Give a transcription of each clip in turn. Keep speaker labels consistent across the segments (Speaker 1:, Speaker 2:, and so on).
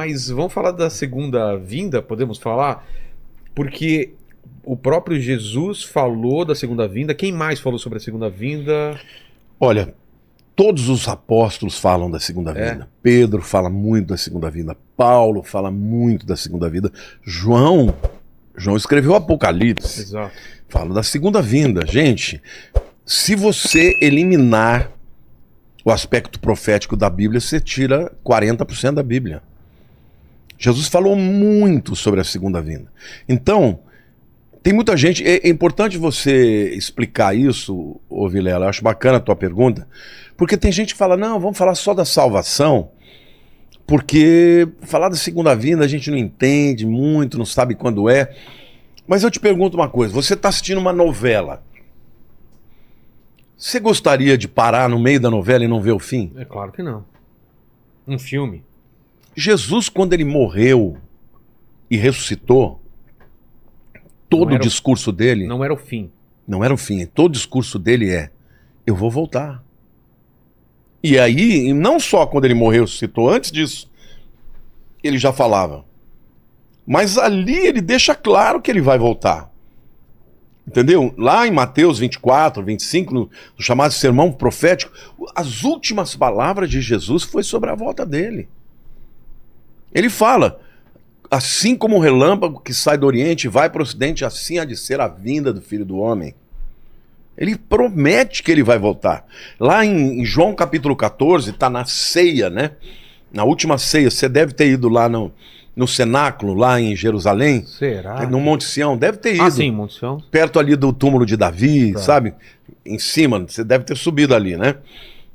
Speaker 1: Mas vamos falar da segunda vinda, podemos falar? Porque o próprio Jesus falou da segunda vinda. Quem mais falou sobre a segunda vinda?
Speaker 2: Olha, todos os apóstolos falam da segunda vinda. Pedro fala muito da segunda vinda. Paulo fala muito da segunda vinda. João escreveu o Apocalipse.
Speaker 1: Exato.
Speaker 2: Fala da segunda vinda. Gente, se você eliminar o aspecto profético da Bíblia, você tira 40% da Bíblia. Jesus falou muito sobre a segunda vinda. Então, tem muita gente... É importante você explicar isso, ô Vilela. Eu acho bacana a tua pergunta. Porque tem gente que fala, não, vamos falar só da salvação, porque falar da segunda vinda a gente não entende muito, não sabe quando é. Mas eu te pergunto uma coisa, você está assistindo uma novela. Você gostaria de parar no meio da novela e não ver o fim?
Speaker 1: É claro que não. Um filme.
Speaker 2: Jesus, quando ele morreu e ressuscitou, todo o discurso dele...
Speaker 1: Não era o fim.
Speaker 2: Não era o fim. Todo o discurso dele é, eu vou voltar. E aí, não só quando ele morreu e ressuscitou, antes disso, ele já falava. Mas ali ele deixa claro que ele vai voltar. Entendeu? Lá em Mateus 24, 25, no chamado sermão profético, as últimas palavras de Jesus foi sobre a volta dele. Ele fala, assim como o relâmpago que sai do Oriente e vai para o Ocidente, assim há de ser a vinda do Filho do Homem. Ele promete que ele vai voltar. Lá em João capítulo 14, está na ceia, né? Na última ceia, você deve ter ido lá no cenáculo, lá em Jerusalém.
Speaker 1: Será?
Speaker 2: No Monte Sião, deve ter ido.
Speaker 1: Ah, sim, Monte Sião.
Speaker 2: Perto ali do túmulo de Davi,
Speaker 1: Tá.
Speaker 2: sabe? Em cima, você deve ter subido ali, né?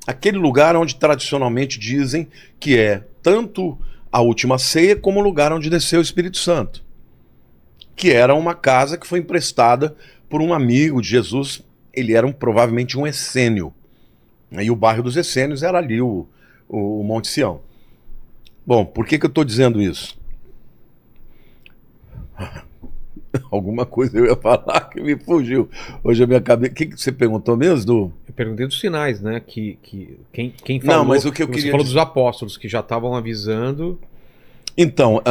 Speaker 2: Aquele lugar onde tradicionalmente dizem que é tanto a última ceia como o lugar onde desceu o Espírito Santo. Que era uma casa que foi emprestada por um amigo de Jesus. Ele era provavelmente um essênio. E o bairro dos essênios era ali o Monte Sião. Bom, por que eu estou dizendo isso? Alguma coisa eu ia falar que me fugiu. Hoje eu me acabei... O que você perguntou mesmo, Du?
Speaker 1: Eu perguntei dos sinais, né? Quem falou...
Speaker 2: Não, mas o que eu
Speaker 1: você
Speaker 2: queria
Speaker 1: falou
Speaker 2: dizer...
Speaker 1: dos apóstolos que já estavam avisando.
Speaker 2: Então,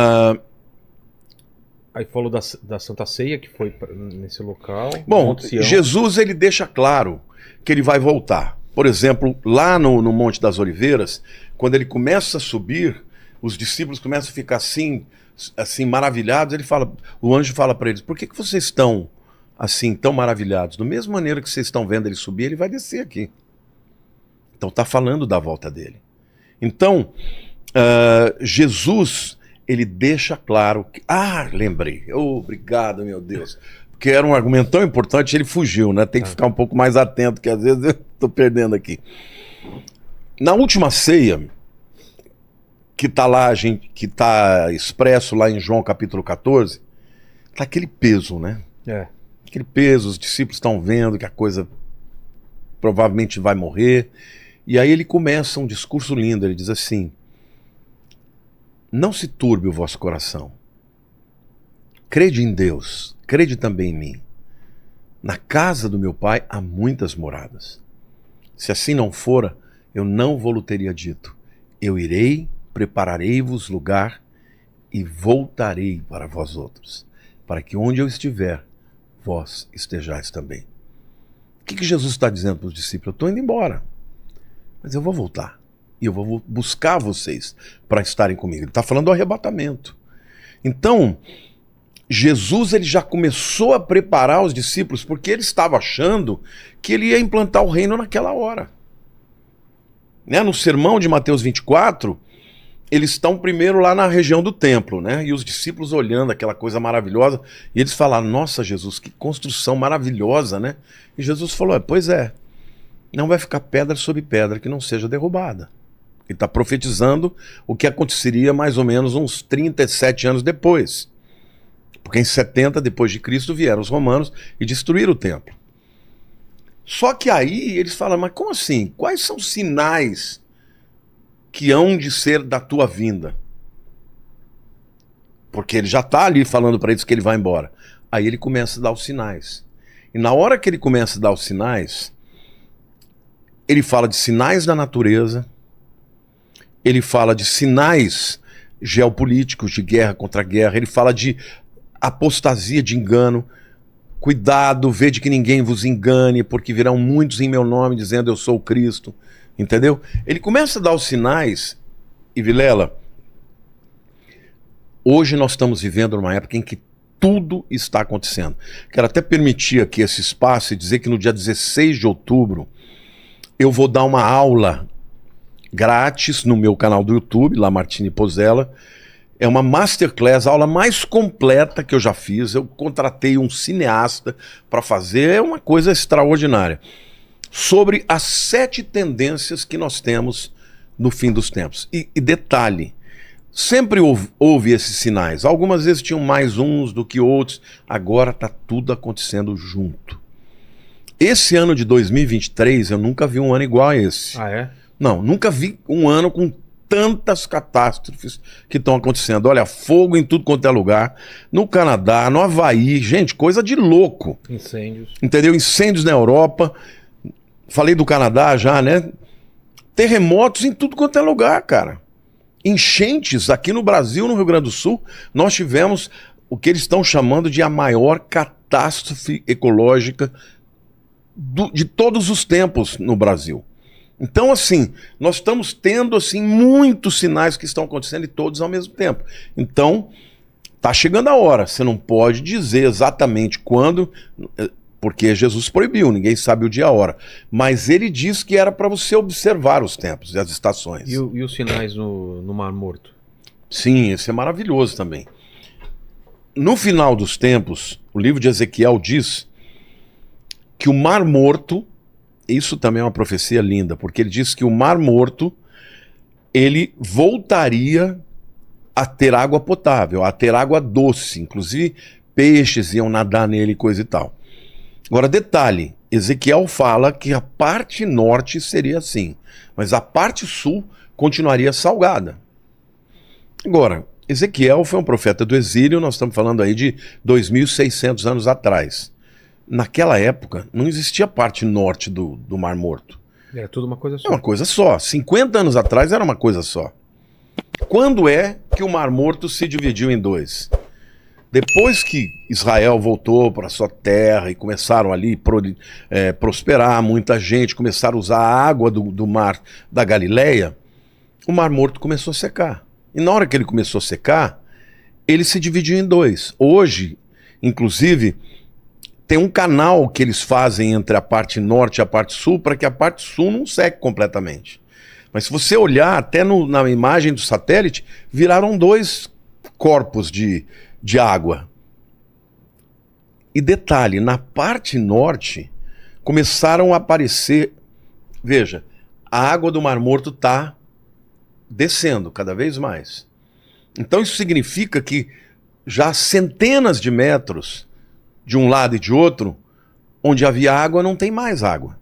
Speaker 1: Aí falou da Santa Ceia, que foi nesse local.
Speaker 2: bom,
Speaker 1: Monte Sião.
Speaker 2: Jesus ele deixa claro que ele vai voltar. Por exemplo, lá no Monte das Oliveiras, quando ele começa a subir, os discípulos começam a ficar assim maravilhados. O anjo fala para eles, por que vocês estão assim tão maravilhados? Da mesma maneira que vocês estão vendo ele subir, ele vai descer aqui. Então está falando da volta dele. Então, Jesus, ele deixa claro que... lembrei. Obrigado, meu Deus. Porque era um argumento tão importante, ele fugiu, né? Tem que ficar um pouco mais atento, que às vezes eu estou perdendo aqui. Na última ceia, que está lá, que está expresso lá em João capítulo 14, tá aquele peso, né? Aquele peso, os discípulos estão vendo que a coisa provavelmente vai morrer. E aí ele começa um discurso lindo, ele diz assim, não se turbe o vosso coração. Crede em Deus, crede também em mim. Na casa do meu pai há muitas moradas. Se assim não fora, eu não vou-lo teria dito. Eu irei, prepararei-vos lugar e voltarei para vós outros, para que onde eu estiver, vós estejais também. O que Jesus está dizendo para os discípulos? Eu estou indo embora, mas eu vou voltar. E eu vou buscar vocês para estarem comigo. Ele está falando do arrebatamento. Então, Jesus ele já começou a preparar os discípulos, porque ele estava achando que ele ia implantar o reino naquela hora. Né? No sermão de Mateus 24, eles estão primeiro lá na região do templo, né? E os discípulos olhando aquela coisa maravilhosa, e eles falaram, nossa Jesus, que construção maravilhosa, né? E Jesus falou, pois é, não vai ficar pedra sobre pedra que não seja derrubada. Ele está profetizando o que aconteceria mais ou menos uns 37 anos depois. Porque em 70 depois de Cristo vieram os romanos e destruíram o templo. Só que aí eles falam, mas como assim? Quais são os sinais que hão de ser da tua vinda? Porque ele já está ali falando para eles que ele vai embora. Aí ele começa a dar os sinais. E na hora que ele começa a dar os sinais, ele fala de sinais da natureza, ele fala de sinais geopolíticos, de guerra contra guerra. Ele fala de apostasia, de engano. Cuidado, vede que ninguém vos engane, porque virão muitos em meu nome dizendo eu sou o Cristo. Entendeu? Ele começa a dar os sinais, e Vilela, hoje nós estamos vivendo numa época em que tudo está acontecendo. Quero até permitir aqui esse espaço e dizer que no dia 16 de outubro eu vou dar uma aula grátis no meu canal do YouTube, Lamartine Pozzella. É uma masterclass, a aula mais completa que eu já fiz. Eu contratei um cineasta para fazer, é uma coisa extraordinária. Sobre as 7 tendências que nós temos no fim dos tempos. E detalhe, sempre houve esses sinais. Algumas vezes tinham mais uns do que outros. Agora está tudo acontecendo junto. Esse ano de 2023, eu nunca vi um ano igual a esse.
Speaker 1: Ah, é?
Speaker 2: Não, nunca vi um ano com tantas catástrofes que estão acontecendo. Olha, fogo em tudo quanto é lugar. No Canadá, no Havaí, gente, coisa de louco.
Speaker 1: Incêndios.
Speaker 2: Entendeu? Incêndios na Europa. Falei do Canadá já, né? Terremotos em tudo quanto é lugar, cara. Enchentes aqui no Brasil, no Rio Grande do Sul, nós tivemos o que eles estão chamando de a maior catástrofe ecológica de todos os tempos no Brasil. Então, assim, nós estamos tendo assim muitos sinais que estão acontecendo e todos ao mesmo tempo. Então, tá chegando a hora. Você não pode dizer exatamente quando, porque Jesus proibiu, ninguém sabe o dia e a hora. Mas ele disse que era para você observar os tempos e as estações.
Speaker 1: E os sinais no Mar Morto?
Speaker 2: Sim, isso é maravilhoso também. No final dos tempos, o livro de Ezequiel diz que o Mar Morto, isso também é uma profecia linda, porque ele diz que o Mar Morto, ele voltaria a ter água potável, a ter água doce, inclusive peixes iam nadar nele e coisa e tal. Agora, detalhe, Ezequiel fala que a parte norte seria assim, mas a parte sul continuaria salgada. Agora, Ezequiel foi um profeta do exílio, nós estamos falando aí de 2.600 anos atrás. Naquela época, não existia a parte norte do Mar Morto.
Speaker 1: Era tudo uma coisa só.
Speaker 2: É uma coisa só. 50 anos atrás era uma coisa só. Quando é que o Mar Morto se dividiu em 2? Depois que Israel voltou para sua terra e começaram ali prosperar, muita gente, começaram a usar a água do mar da Galileia, o Mar Morto começou a secar. E na hora que ele começou a secar, ele se dividiu em 2. Hoje, inclusive, tem um canal que eles fazem entre a parte norte e a parte sul para que a parte sul não seque completamente. Mas se você olhar até na imagem do satélite, viraram 2 corpos de água. E detalhe, na parte norte começaram a aparecer, veja, a água do Mar Morto está descendo cada vez mais. Então isso significa que já centenas de metros de um lado e de outro, onde havia água, não tem mais água.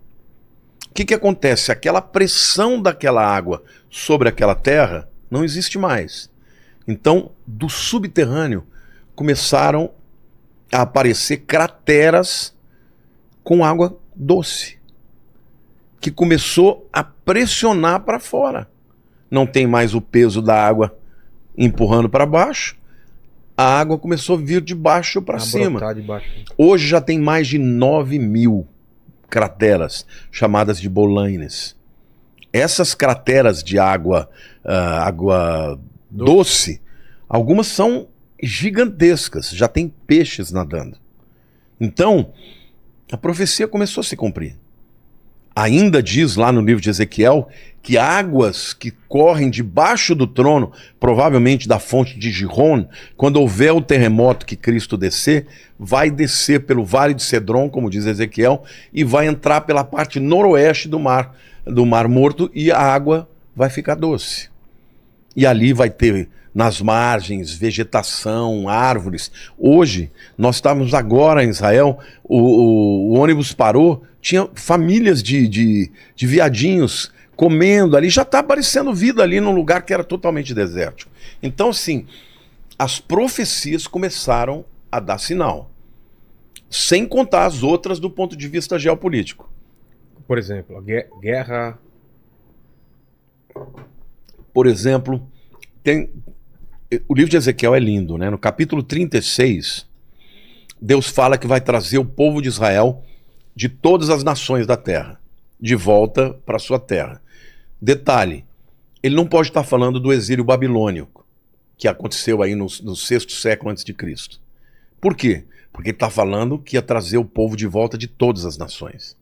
Speaker 2: O que acontece? Aquela pressão daquela água sobre aquela terra não existe mais. Então, do subterrâneo, começaram a aparecer crateras com água doce, que começou a pressionar para fora. Não tem mais o peso da água empurrando para baixo, a água começou a vir de baixo para cima. Hoje já tem mais de 9.000 crateras, chamadas de bolaines. Essas crateras de água doce, algumas são gigantescas, já tem peixes nadando. Então, a profecia começou a se cumprir. Ainda diz lá no livro de Ezequiel que águas que correm debaixo do trono, provavelmente da fonte de Gihon, quando houver o terremoto que Cristo descer, vai descer pelo Vale de Cedron, como diz Ezequiel, e vai entrar pela parte noroeste do Mar Morto e a água vai ficar doce. E ali vai ter nas margens, vegetação, árvores. Hoje, nós estávamos agora em Israel, o ônibus parou, tinha famílias de viadinhos comendo ali, já está aparecendo vida ali num lugar que era totalmente desértico. Então, assim, as profecias começaram a dar sinal. Sem contar as outras do ponto de vista geopolítico.
Speaker 1: Por exemplo, a guerra...
Speaker 2: Por exemplo, O livro de Ezequiel é lindo, né? No capítulo 36, Deus fala que vai trazer o povo de Israel de todas as nações da terra de volta para sua terra. Detalhe, ele não pode estar falando do exílio babilônico, que aconteceu aí no 6º século antes de Cristo. Por quê? Porque ele está falando que ia trazer o povo de volta de todas as nações.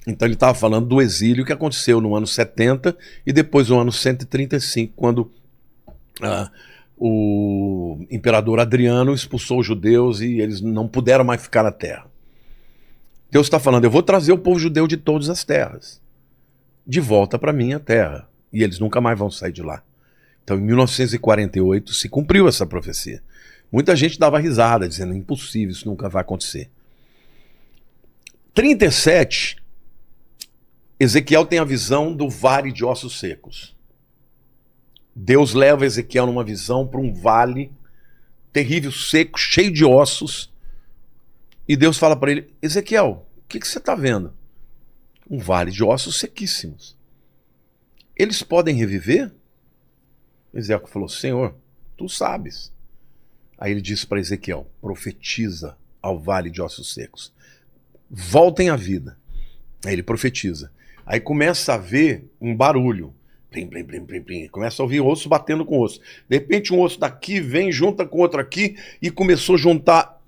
Speaker 2: Então ele estava falando do exílio que aconteceu no ano 70 e depois no ano 135, quando o imperador Adriano expulsou os judeus e eles não puderam mais ficar na terra. Deus está falando, eu vou trazer o povo judeu de todas as terras de volta para minha terra. E eles nunca mais vão sair de lá. Então, em 1948, se cumpriu essa profecia. Muita gente dava risada, dizendo, impossível, isso nunca vai acontecer. 37, Ezequiel tem a visão do vale de ossos secos. Deus leva Ezequiel numa visão para um vale terrível, seco, cheio de ossos. E Deus fala para ele, Ezequiel, o que você está vendo? Um vale de ossos sequíssimos. Eles podem reviver? Ezequiel falou, Senhor, tu sabes. Aí ele disse para Ezequiel, profetiza ao vale de ossos secos. Voltem à vida. Aí ele profetiza. Aí começa a ver um barulho. Plim, plim, plim, plim, plim. Começa a ouvir osso batendo com osso. De repente um osso daqui vem, junta com outro aqui e começou a juntar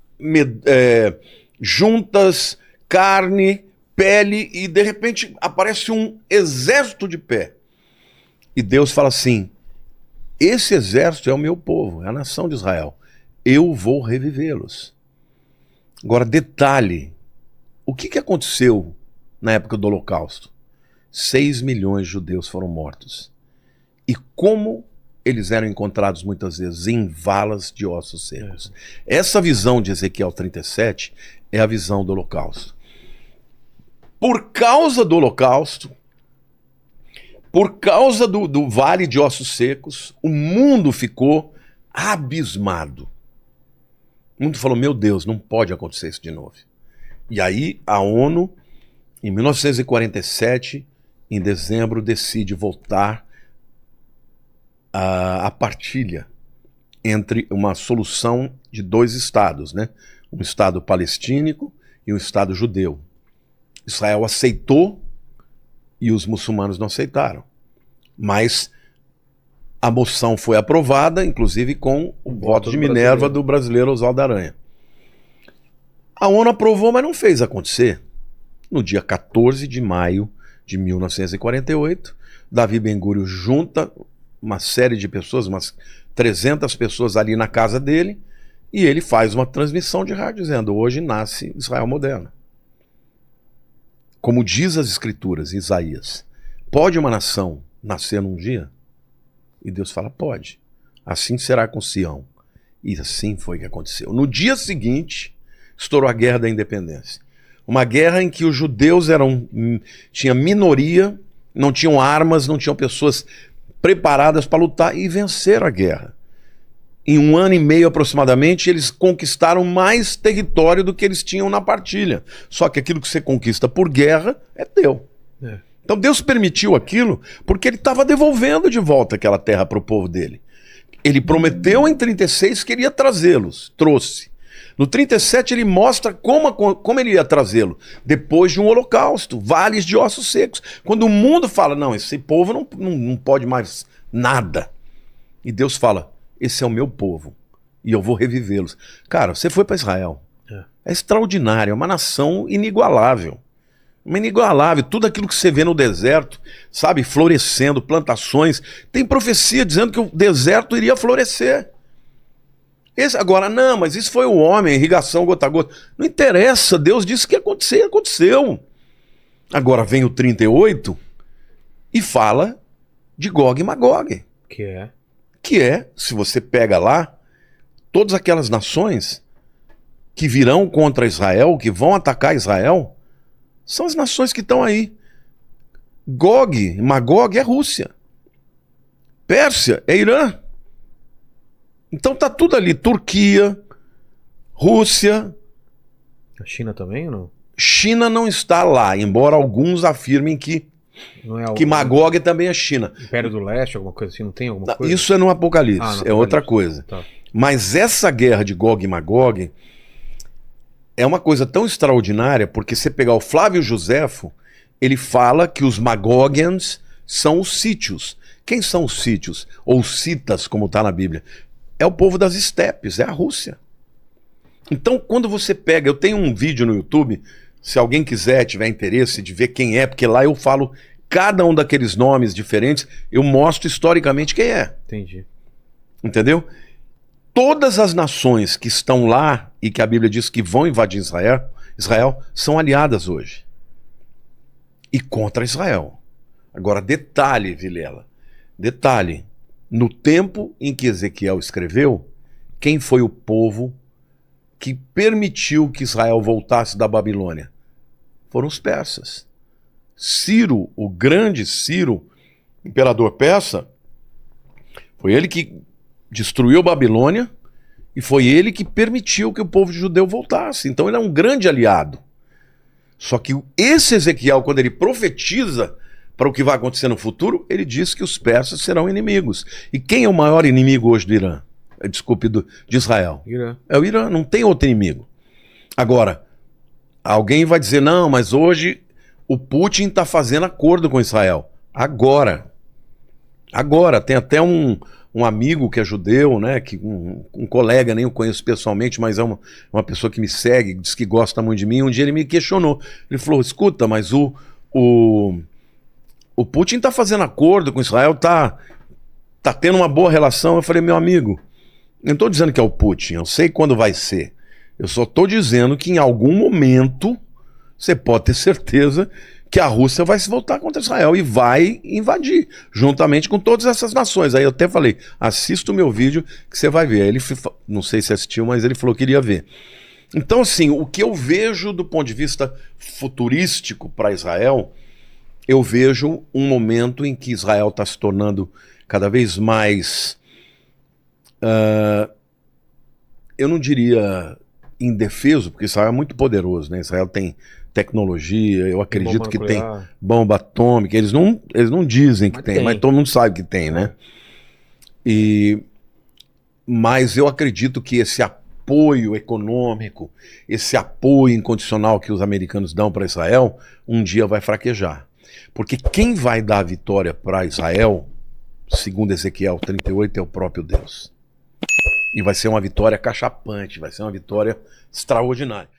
Speaker 2: juntas, carne, pele e de repente aparece um exército de pé. E Deus fala assim, esse exército é o meu povo, é a nação de Israel. Eu vou revivê-los. Agora, detalhe, o que aconteceu na época do Holocausto? 6 milhões de judeus foram mortos. E como eles eram encontrados muitas vezes em valas de ossos secos. Essa visão de Ezequiel 37 é a visão do Holocausto. Por causa do Holocausto, por causa do vale de ossos secos, o mundo ficou abismado. O mundo falou, meu Deus, não pode acontecer isso de novo. E aí a ONU, em 1947, em dezembro, decide voltar a partilha entre uma solução de 2 estados, né? Um estado palestínico e um estado judeu. Israel aceitou e os muçulmanos não aceitaram. Mas a moção foi aprovada, inclusive com o voto de Minerva do brasileiro Oswaldo Aranha. A ONU aprovou, mas não fez acontecer. No dia 14 de maio de 1948, Davi Ben-Gurion junta uma série de pessoas, umas 300 pessoas ali na casa dele, e ele faz uma transmissão de rádio dizendo, hoje nasce Israel moderno. Como diz as escrituras, Isaías, pode uma nação nascer num dia? E Deus fala, pode. Assim será com Sião. E assim foi que aconteceu. No dia seguinte, estourou a Guerra da Independência. Uma guerra em que os judeus tinham minoria, não tinham armas, não tinham pessoas preparadas para lutar e venceram a guerra. Em 1 ano e meio aproximadamente, eles conquistaram mais território do que eles tinham na partilha. Só que aquilo que você conquista por guerra é teu. Então Deus permitiu aquilo porque ele estava devolvendo de volta aquela terra para o povo dele. Ele prometeu em 36 que ele ia trazê-los, trouxe. No 37 ele mostra como ele ia trazê-lo. Depois de um holocausto, vales de ossos secos. Quando o mundo fala, não, esse povo não pode mais nada. E Deus fala, esse é o meu povo e eu vou revivê-los. Cara, você foi para Israel. É extraordinário, é uma nação inigualável. Uma inigualável, tudo aquilo que você vê no deserto, sabe, florescendo, plantações. Tem profecia dizendo que o deserto iria florescer. Agora, não, mas isso foi o homem, irrigação gota a gota. Não interessa, Deus disse que ia acontecer, aconteceu. Agora vem o 38 e fala de Gog e Magog. Que é, se você pega lá, todas aquelas nações que virão contra Israel, que vão atacar Israel, são as nações que estão aí. Gog, Magog é Rússia. Pérsia é Irã. Então tá tudo ali. Turquia, Rússia.
Speaker 1: A China também ou não?
Speaker 2: China não está lá, embora alguns afirmem que
Speaker 1: Não é
Speaker 2: Que Magog também é China.
Speaker 1: Império do Leste, alguma coisa assim, não tem alguma coisa?
Speaker 2: Isso é no Apocalipse,
Speaker 1: no
Speaker 2: é
Speaker 1: Apocalipse.
Speaker 2: outra coisa.
Speaker 1: Tá.
Speaker 2: Mas essa guerra de Gog e Magog é uma coisa tão extraordinária, porque você pegar o Flávio Josefo, ele fala que os Magogians são os sítios. Quem são os sítios? Ou citas, como está na Bíblia? É o povo das estepes, é a Rússia. Então, quando você pega... Eu tenho um vídeo no YouTube, se alguém quiser, tiver interesse de ver quem é, porque lá eu falo cada um daqueles nomes diferentes, eu mostro historicamente quem é.
Speaker 1: Entendi.
Speaker 2: Entendeu? Todas as nações que estão lá e que a Bíblia diz que vão invadir Israel são aliadas hoje. E contra Israel. Agora, detalhe, Vilela. Detalhe. No tempo em que Ezequiel escreveu, quem foi o povo que permitiu que Israel voltasse da Babilônia? Foram os persas. Ciro, o grande Ciro, imperador persa, foi ele que destruiu a Babilônia e foi ele que permitiu que o povo judeu voltasse. Então ele é um grande aliado. Só que esse Ezequiel, quando ele profetiza para o que vai acontecer no futuro, ele diz que os persas serão inimigos. E quem é o maior inimigo hoje do Irã? Desculpe, de Israel.
Speaker 1: Irã.
Speaker 2: É o Irã, não tem outro inimigo. Agora, alguém vai dizer, não, mas hoje o Putin está fazendo acordo com Israel. Agora. Agora, tem até um amigo que é judeu, né, que um colega, nem o conheço pessoalmente, mas é uma pessoa que me segue, diz que gosta muito de mim. Um dia ele me questionou. Ele falou, escuta, mas o Putin está fazendo acordo com Israel, tá tendo uma boa relação. Eu falei, meu amigo, eu não estou dizendo que é o Putin, eu sei quando vai ser. Eu só estou dizendo que em algum momento você pode ter certeza que a Rússia vai se voltar contra Israel e vai invadir, juntamente com todas essas nações. Aí eu até falei, assista o meu vídeo que você vai ver. Aí ele, não sei se assistiu, mas ele falou que iria ver. Então, assim, o que eu vejo do ponto de vista futurístico para Israel, eu vejo um momento em que Israel está se tornando cada vez mais, eu não diria indefeso, porque Israel é muito poderoso, né? Israel tem tecnologia, eu acredito que tem bomba atômica, eles não dizem que tem, mas todo mundo sabe que tem, né? Mas eu acredito que esse apoio econômico, esse apoio incondicional que os americanos dão para Israel, um dia vai fraquejar. Porque quem vai dar a vitória para Israel, segundo Ezequiel 38, é o próprio Deus. E vai ser uma vitória cachapante, vai ser uma vitória extraordinária.